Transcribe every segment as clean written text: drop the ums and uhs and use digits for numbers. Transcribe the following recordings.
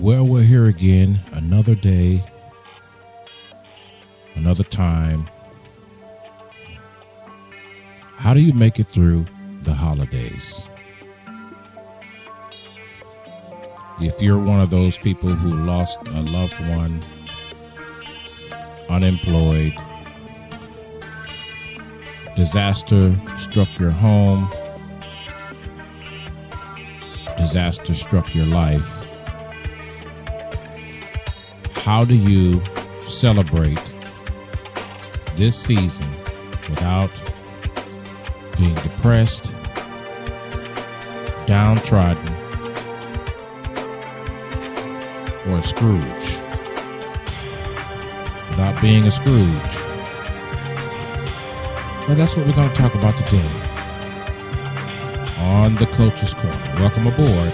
Well, we're here again, another day, another time. How do you make it through the holidays? If you're one of those people who lost a loved one, unemployed, disaster struck your home, disaster struck your life, how do you celebrate this season without being depressed, downtrodden, or a Scrooge? Without being a Scrooge. Well, that's what we're going to talk about today on the Coach's Corner. Welcome aboard.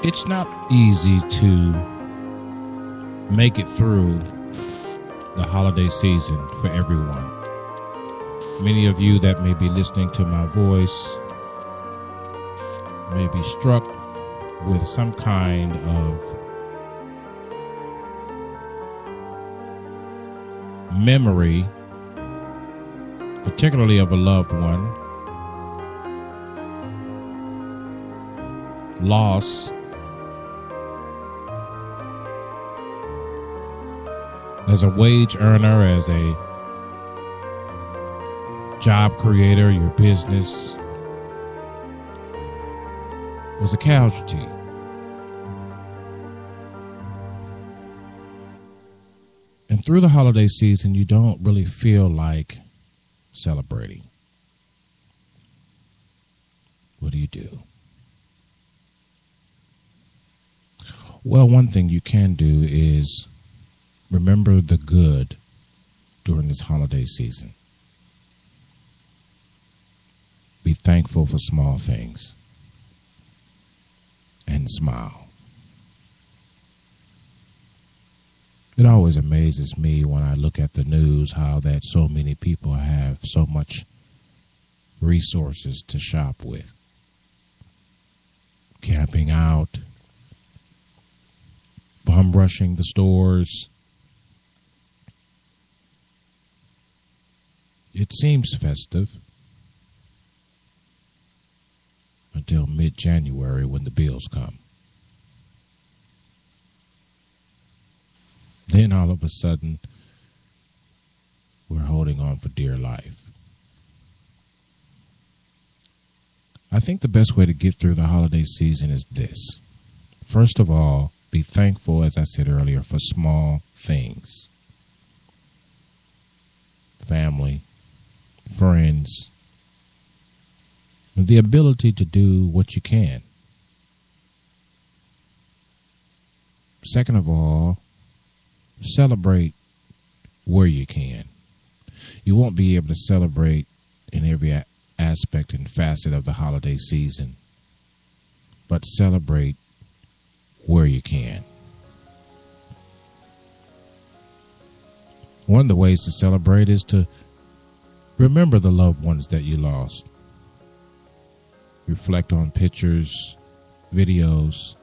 It's not easy to make it through the holiday season for everyone. Many of you that may be listening to my voice may be struck with some kind of memory, particularly of a loved one, loss, as a wage earner, as a job creator, your business was a casualty. And through the holiday season, you don't really feel like celebrating. What do? Well, one thing you can do is remember the good during this holiday season. Be thankful for small things and smile. It always amazes me when I look at the news how that so many people have so much resources to shop with. Camping out, bum rushing the stores. It seems festive until mid-January when the bills come. Then all of a sudden, we're holding on for dear life. I think the best way to get through the holiday season is this. First of all, be thankful, as I said earlier, for small things. Family, friends, the ability to do what you can. Second of all, celebrate where you can. You won't be able to celebrate in every aspect and facet of the holiday season, but celebrate where you can. One of the ways to celebrate is to remember the loved ones that you lost. Reflect on pictures, videos,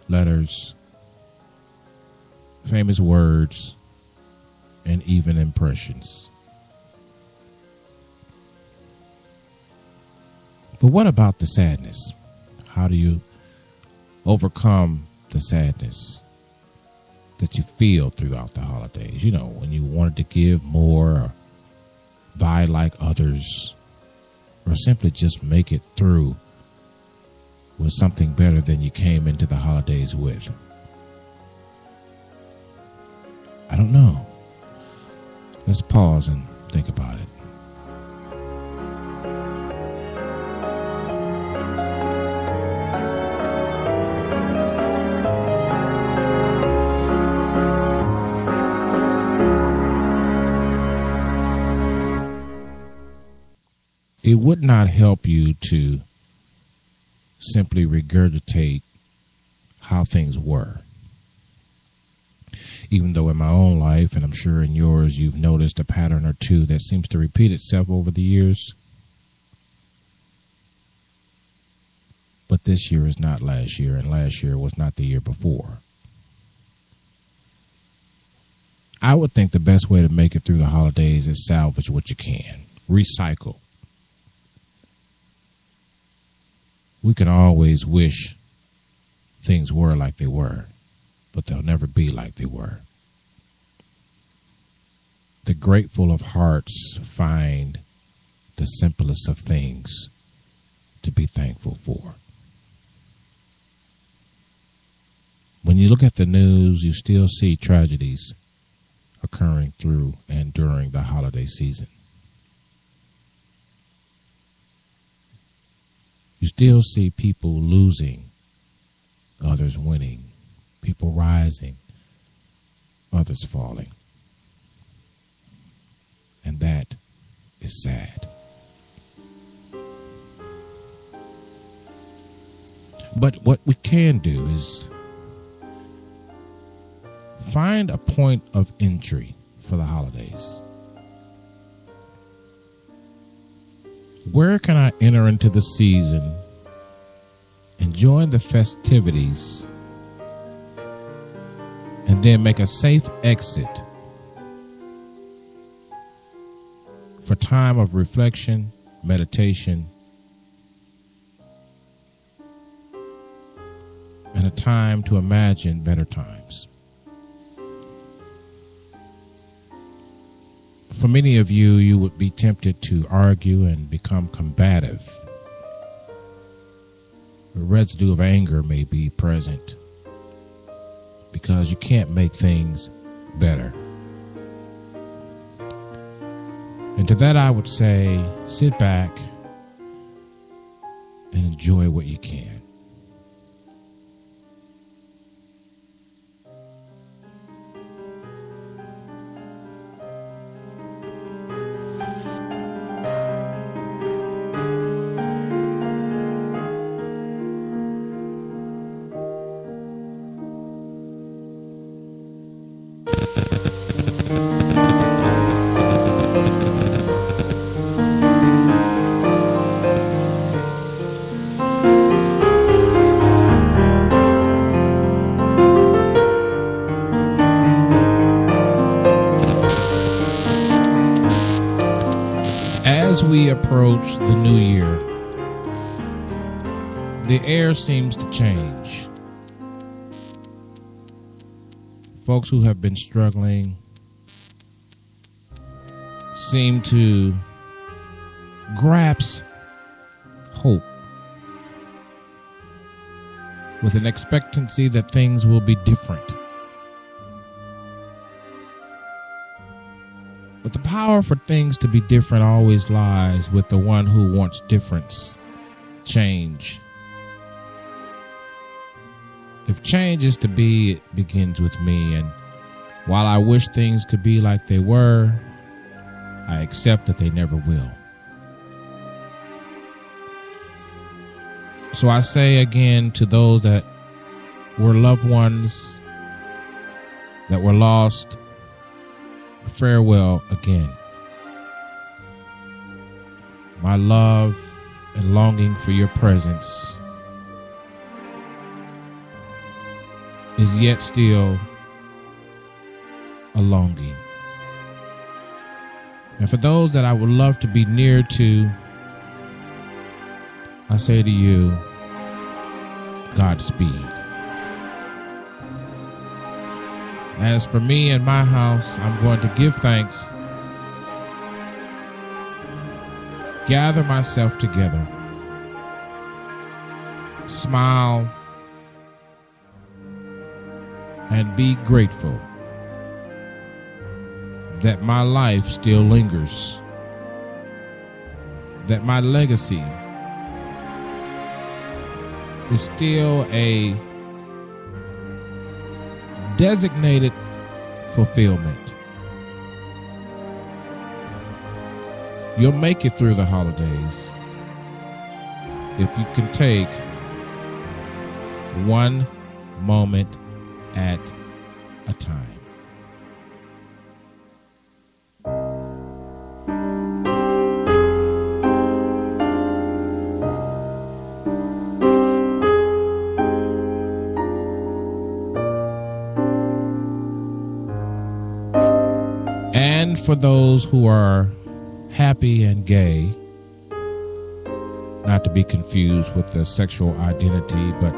letters, famous words, and even impressions. But what about the sadness? How do you overcome the sadness that you feel throughout the holidays? You know, when you wanted to give more, or buy like others, or simply just make it through with something better than you came into the holidays with. I don't know. Let's pause and think about it. it would not help you to simply regurgitate how things were. Even though in my own life, and I'm sure in yours, you've noticed a pattern or two that seems to repeat itself over the years. But this year is not last year, and last year was not the year before. I would think the best way to make it through the holidays is salvage what you can. Recycle. We can always wish things were like they were, but they'll never be like they were. The grateful of hearts find the simplest of things to be thankful for. When you look at the news, you still see tragedies occurring through and during the holiday season. You still see people losing, others winning, people rising, others falling. And that is sad. But what we can do is find a point of entry for the holidays. Where can I enter into the season, enjoy the festivities, and then make a safe exit for time of reflection, meditation, and a time to imagine better times? For many of you, you would be tempted to argue and become combative. A residue of anger may be present because you can't make things better. And to that I would say, sit back and enjoy what you can. As we approach the new year, the air seems to change. Folks who have been struggling seem to grasp hope with an expectancy that things will be different. But the power for things to be different always lies with the one who wants difference, change. If change is to be, it begins with me. And while I wish things could be like they were, I accept that they never will. So I say again to those that were loved ones that were lost, farewell again. My love and longing for your presence is yet still a longing. And for those that I would love to be near to, I say to you, Godspeed. As for me and my house, I'm going to give thanks, gather myself together, smile, and be grateful that my life still lingers, that my legacy is still a designated fulfillment. You'll make it through the holidays if you can take one moment at a time. And for those who are happy and gay, not to be confused with the sexual identity, but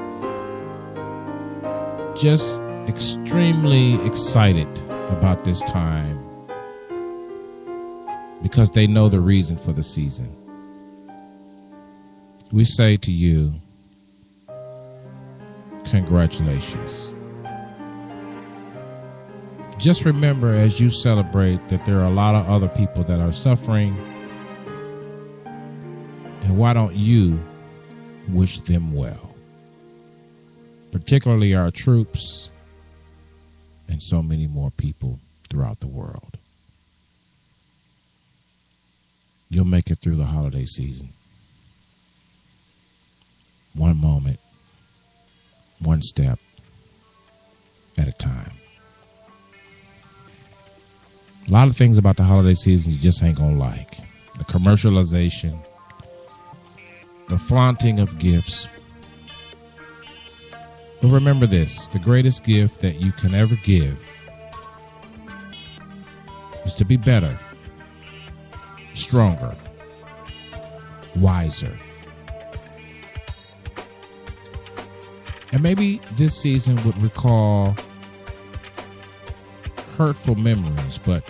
just extremely excited about this time because they know the reason for the season. We say to you, congratulations. Just remember as you celebrate that there are a lot of other people that are suffering, and why don't you wish them well? Particularly our troops and so many more people throughout the world. You'll make it through the holiday season. One moment, one step at a time. A lot of things about the holiday season you just ain't gonna like. The commercialization, the flaunting of gifts. But remember this, the greatest gift that you can ever give is to be better, stronger, wiser. And maybe this season would recall hurtful memories, but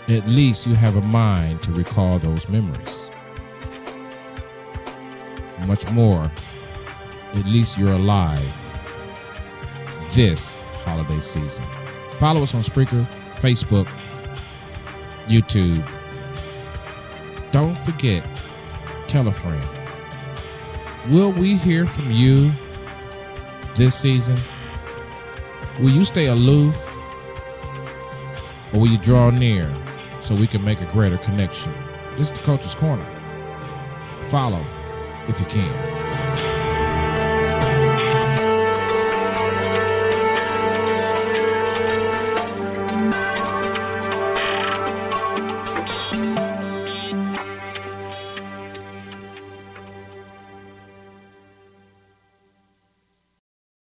at least you have a mind to recall those memories. Much more, at least you're alive this holiday season. Follow us on Spreaker, Facebook, YouTube. Don't forget, tell a friend. Will we hear from you this season? Will you stay aloof, or will you draw near so we can make a greater connection? This is the Coach's Corner. Follow if you can.